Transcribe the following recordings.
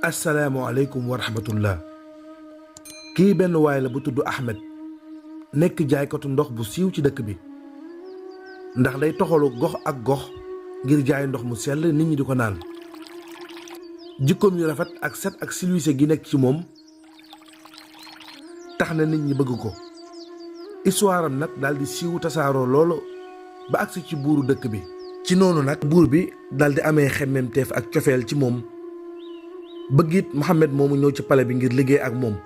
asalaamaaleykum wa rahmatullah. kii benn waay la bu tudd Ahmed nekk jaaykatu ndox bu siiw ci dëkk bi ndax day toxalu gox ak gox ngir jaay ndox mu sell nit ñi di ko naan. jikkoom yu rafet ak set ak silwise gi nekk ci moom tax na nit ñi bëgg ko. histoire am nag daal di siiw tasaaroo loolu ba agsi ci buuru dëkk bi. ci noonu nag buur bi daal di amee xemmemteef ak cofeel ci moom bëgg it Mohamed moomu ñëw ci pale bi ngir liggéey ak moom.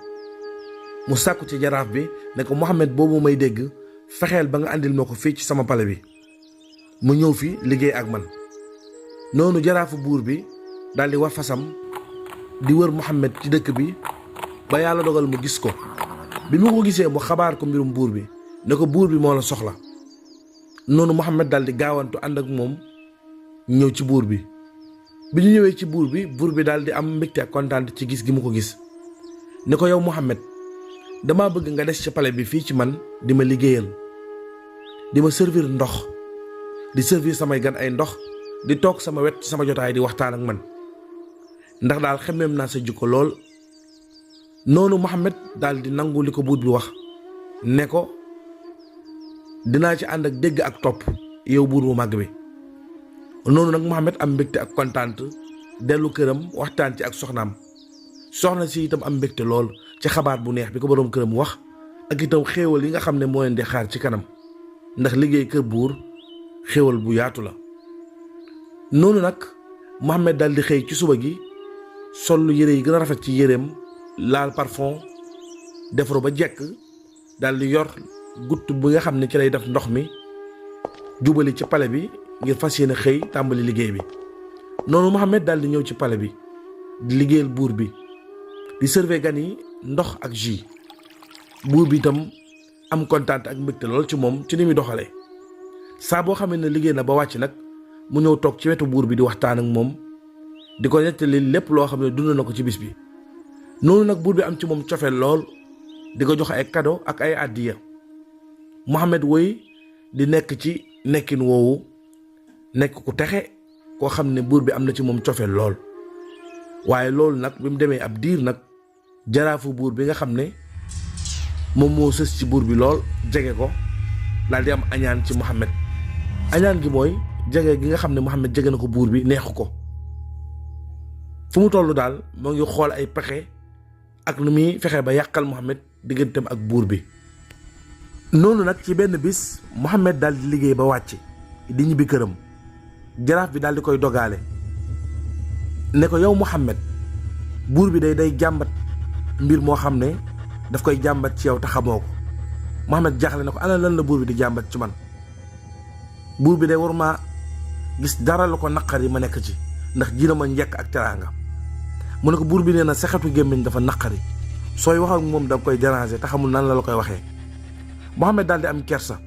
mu sàkku ci jaraaf bi ne ko Mohamed boobu may dégg fexeel ba nga àndil ma ko fii ci sama pale bi mu ñëw fi liggéey ak man. noonu jaraafu buur bi daal di war fasam di wër Mohamed ci dëkk bi ba yàlla dogal mu gis ko. bi mu ko gisee mu xabaar ko mbirum buur bi ne ko buur bi moo la soxla. noonu Mohamed daal di gaawantu ànd ak moom ñëw ci buur bi. bi ñu ñëwee ci buur bi daal di am mbégte ak kontaan ci gis gi mu ko gis ne ko yow Mohamed dama bëgg nga des ci pale bi fii ci man di ma liggéeyal di ma servir ndox di servir samay gan ay ndox di toog sama wet ci sama jotaay di waxtaan ak man ndax daal xemmeem naa sa jikko lool. noonu Mohamed daal di nangu li ko buur bi wax ne ko dinaa ci ànd ak dégg ak topp yow buur bu màgg bi. noonu nag Mohamed am mbégte ak kontaan dellu këram waxtaan ci ak soxnaam. soxna si itam am mbégte lool ci xabaar bu neex bi ko boroom këram wax ak itam xéewal yi nga xam ne moo leen di xaar ci kanam ndax liggéey kër buur xéewal bu yaatu la. noonu nag Mohamed daal di xëy ci suba gi sol yére yi gën a rafet ci yéreem laal parfum defaru ba jekk daal di yor gutt bi nga xam ne ci lay def ndox mi jubali ci pale bi ngir fas yéene xëy tàmbali liggéey bi. noonu Mohamed daal di ñëw ci pale bi di liggéeyal buur bi di servir gan yi ndox ak jus. buur bi itam am kontaan ak mbégte lool ci moom ci ni muy doxalee. saa boo xamee ne liggéey na ba wàcc nag mu ñëw toog ci wetu buur bi di waxtaan ak moom di ko nettali lépp loo xam ne dund na ko ci bis bi. noonu nag buur bi am ci moom cofeel lool di ko jox ay cadeau ak ay àddiya. Mohamed woy di nekk ci nekkin woowu nekk ku texe koo xam ne buur bi am na ci moom cofeel lool. waaye loolu nag bi mu demee ab diir nag jaraafu buur bi nga xam ne moom moo sës ci buur bi lool jege ko daal di am añaan ci Mohamed. añaan gi mooy jege gi nga xam ne Mohamed jege na ko buur bi neexu ko. fu mu toll daal moo ngi xool ay pexe ak nu muy fexe ba yàqal Mohamed digganteem ak buur bi. noonu nag ci benn bis Mohamed daal di liggéey ba wàcc di ñibbi këram. jaraaf bi daal di koy dogaale ne ko yow Mohamed buur bi day jàmbat mbir moo xam ne daf koy jàmbat ci yow te xamoo ko. Mohamed jaaxle ne ko ana lan la buur bi di jàmbat ci man. buur bi day war maa gis dara la ko naqari ma nekk ci ndax ji na ma njekk ak teraanga. mu ne ko buur bi nee na sa xetu gémmiñ dafa naqari sooy wax ak moom da nga koy déranger te xamul nan la koy waxee. Mohamed daal di am kersa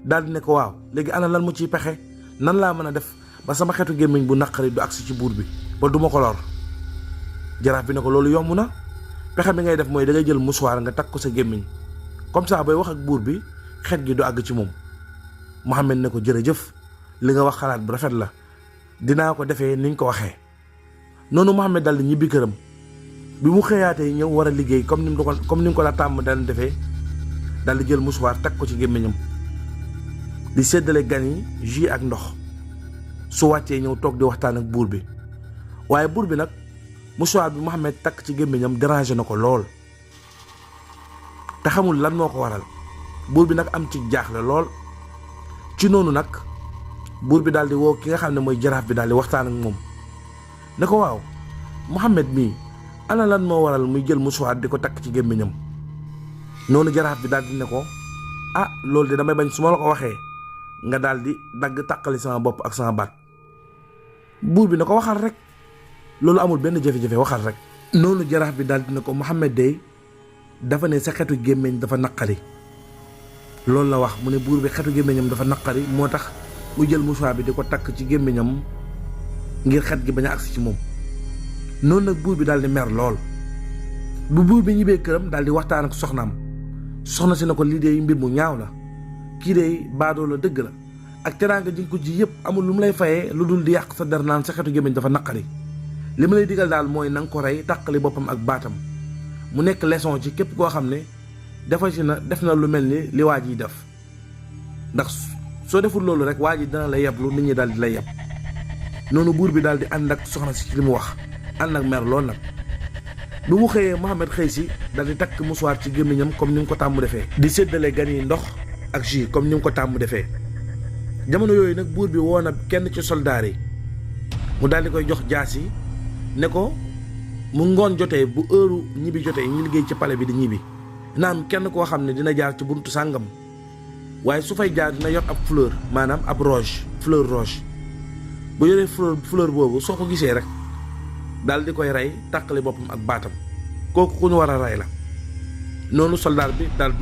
daal di ne ko waaw léegi ana lan mu ciy pexe nan laa mën a def ba sama xetu gémmiñ bu naqari du agsi ci buur bi ba du ma ko lor. jaraaf bi ne ko loolu yomb na pexe bi ngay def mooy da ngay jël mouchoir nga takk ko sa gémmiñ comme ça booy wax ak buur bi xet gi du àgg ci moom. Mohamed ne ko jërëjëf li nga wax xalaat bu rafet la dinaa ko defee niñ ko waxee. noonu Mohamed daal di ñibbi këram bi mu xëyaatee ñëw war a liggéey comme ni mu ko la tàmm daan defee daal di jël mouchoir takk ko ci gémmiñam di séddale gan yi jus ak ndox. su wàccee ñëw toog di waxtaan ak buur bi waaye buur bi nag mouchoir bi Mohamed takk ci gémmiñam dérangé na ko lool te xamul lan moo ko waral. buur bi nag am ci jaaxle lool. ci noonu nag buur bi daal di woo ki nga xam ne mooy jaraaf bi daal di waxtaan ak moom ne ko waaw Mohamed mii ana lan moo waral muy jël mouchoir di ko takk ci gémmiñam. noonu jaraaf bi daal di ne ko ah loolu de damay bañ su ma la ko waxee nga daal di dagg tàqali sama bopp ak sama baat. buur bi ne ko waxal rek loolu amul benn jafe-jafe waxal rek. noonu jaraaf bi daal di ne ko Mohamed de dafa ne sa xetu gémmiñ dafa naqari loolu la wax. mu ne buur bi xetu gémmiñam dafa naqari moo tax mu jël mouchoir bi di ko takk ci gémmiñam ngir xet gi bañ a agsi ci moom. noonu nag buur bi daal di mer lool. bu buur bi ñibbee këram daal di waxtaan ak soxnaam. soxna si ne ko lii de mbir mu ñaaw la kii de baadoo la dëgg la ak teraanga ji nga ko ji yëpp amul lu mu lay fayee lu dul di yàq sa der naan sa xetu gémmiñ dafa naqari li ma lay digal daal mooy na nga ko rey tàqali boppam ak baatam mu nekk leçon ci képp koo xam ne def na lu mel ni li waa ji def ndax soo deful loolu rek waa ji dina la yeblu nit ñi daal di lay yeb noonu buur bi daal di ànd ak soxna si ci li mu wax ànd ak mer lool nag bi mu xëyee Mohamed xëy si daal di takk musuwaar ci gémmiñam comme ni mu ko tàmm defee di séddale gan yi ndox ak jus comme ni mu ko tàmm defee jamono yooyu nag buur bi woo na kenn ci soldaar yi mu daal di koy jox jaas yi ne ko mu ngoon jotee bu heure ñibbi jotee ñi liggéey ci palais bi di ñibbi dina am kenn koo xam ne dina jaar ci buntu sàngam waaye su fay jaar dina yor ab fleur maanaam ab fleur roche bu yoree fleur boobu soo ko gisee rek daal di koy rey tàqale boppam ak baatam kooku ku ñu war a rey la noonu soldat bi daal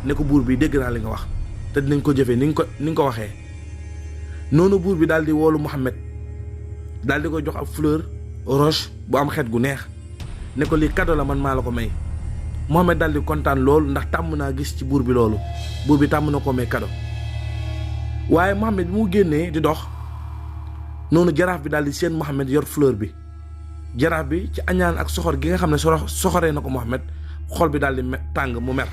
ne ko buur bi dégg naa li nga wax te dinañ ko jëfee ni nga ko waxee noonu buur bi daal di woolu Mohamed daal di koy jox ab fleur roche bu am xet gu neex ne ko lii cadeau la man maa la ko may Mohamed daal di kontaan loolu ndax tàmm naa gis ci buur bi loolu buur bi tàmm na ko may cadeau waaye Mohamed bi mu génnee di dox noonu jaraaf bi daal di seen Mohamed yor fleur bi jaraaf bi ci añaan ak soxor gi nga xam ne soxoree na ko Mohamed xol bi daal di tàng mu mer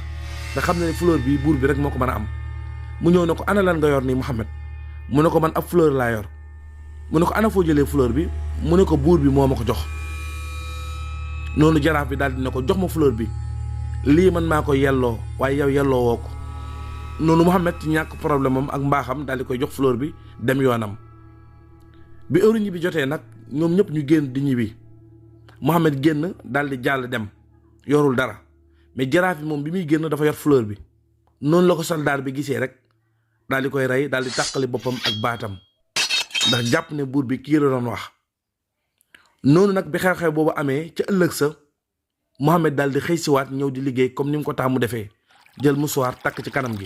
nga xam ne fleur bi buur bi rek moo ko mën a am mu ñëw ne ko ana lan nga yor nii Mohamed mu ne ko man ab fleur laa yor mu ne ko ana foo jëlee fleur bi mu ne ko buur bi moo ma ko jox noonu jaraaf bi daal di ne ko jox ma fleur bi lii man maa ko yelloo waaye yow yelloo woo ko noonu Mohamed ci ñàkk problème am ak mbaaxam daal di koy jox fleur bi dem yoonam bi heure ñibbi jotee nag ñoom ñëpp ñu génn di ñibbi Mohamed génn daal di jàll dem yorul dara mais jaraaf bi moom bi muy génn dafa yor fleur bi noonu la ko soldaar bi gisee rek daal di koy rey daal di tàqali boppam ak baatam ndax jàpp ne buur bi kii la doon wax noonu nag bi xew-xew boobu amee ca ëllëg sa Mohamed daal di xëy siwaat ñëw di liggéey comme ni mu ko taamu defee jël musuwaar takk ci kanam gi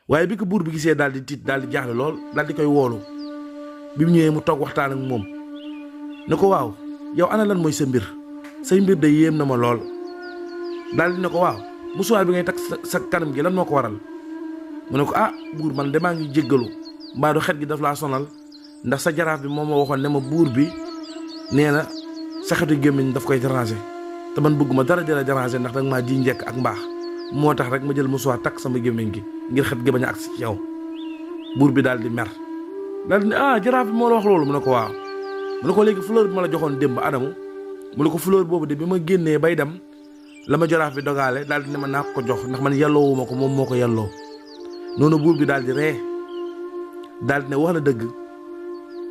waaye bi ko buur bi gisee daal di tiit daal di jaaxle lool daal di koy woolu bi mu ñëwee mu toog waxtaan ak moom ne ko waaw yow ana lan mooy sa mbir say mbir de yéem na ma lool daal di ne ko waaw musuwaar bi ngay takk sa kanam gi lan moo ko waral mu ne ko ah buur man damaa ngi jéggalu mbaa du xet gi daf laa sonal ndax sa jaraaf bi moom ma waxoon ne ma buur bi nee na sa xetu gémmiñ daf koy déranger te man bëgguma dara jëla déranger ndax danga maa ji njekk ak mbaax moo tax rek ma jël musuwaar takk sama gémmiñ gi ngir xet gi bañ a agsi ci yow buur bi daal di mer daal di ne ah jaraaf bi moo la wax loolu mu ne ko waaw mu ne ko léegi fleur bi ma la joxoon démb adamu mu ne ko fleur boobu de bi ma génnee bay dem la ma jaraaf bi dogaale daal di ne ma naa ko jox ndax man yelloowuma ko moom moo ko yelloo noonu buur bi daal di ree daal di ne wax na dëgg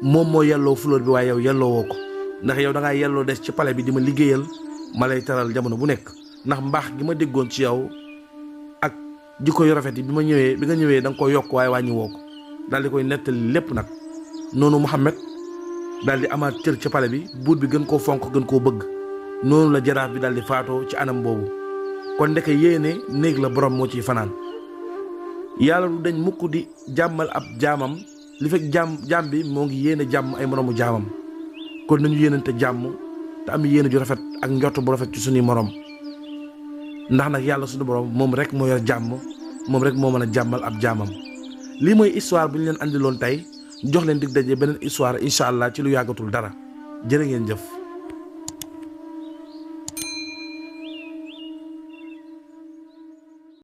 moom moo yelloo fleur bi waaye yow yelloowoo ko ndax yow da ngaa yelloo des ci palais bi di ma liggéeyal ma lay teral jamono bu nekk ndax mbaax gi ma déggoon ci yow ak jikko yu rafet yi bi nga ñëwee da nga ko yokk waaye wàññi woo ko daal di koy nettali lépp nag noonu Mohamed daal di amaat cër ci palais bi buur bi gën koo fonk gën koo bëgg noonu la jaraaf bi daal di faatoo ci anam boobu kon ndeke yéene néeg la borom moo ciy fanaan yàlla du dañ mukk di jàmmal ab jaamam li fekk jaam bi moo ngi yéene jàmm ay moroomu jaamam kon nañu yéenante jàmm te am yéene ju rafet ak njort bu rafet ci suñuy morom ndax nag yàlla suñu borom moom rek moo yor jàmm moom rek moo mën a jàmmal ab jaamam lii mooy histoire bu ñu leen andiloon tey jox leen dig daje beneen histoire incha allah ci lu yàggatul dara jërë ngeen jëf.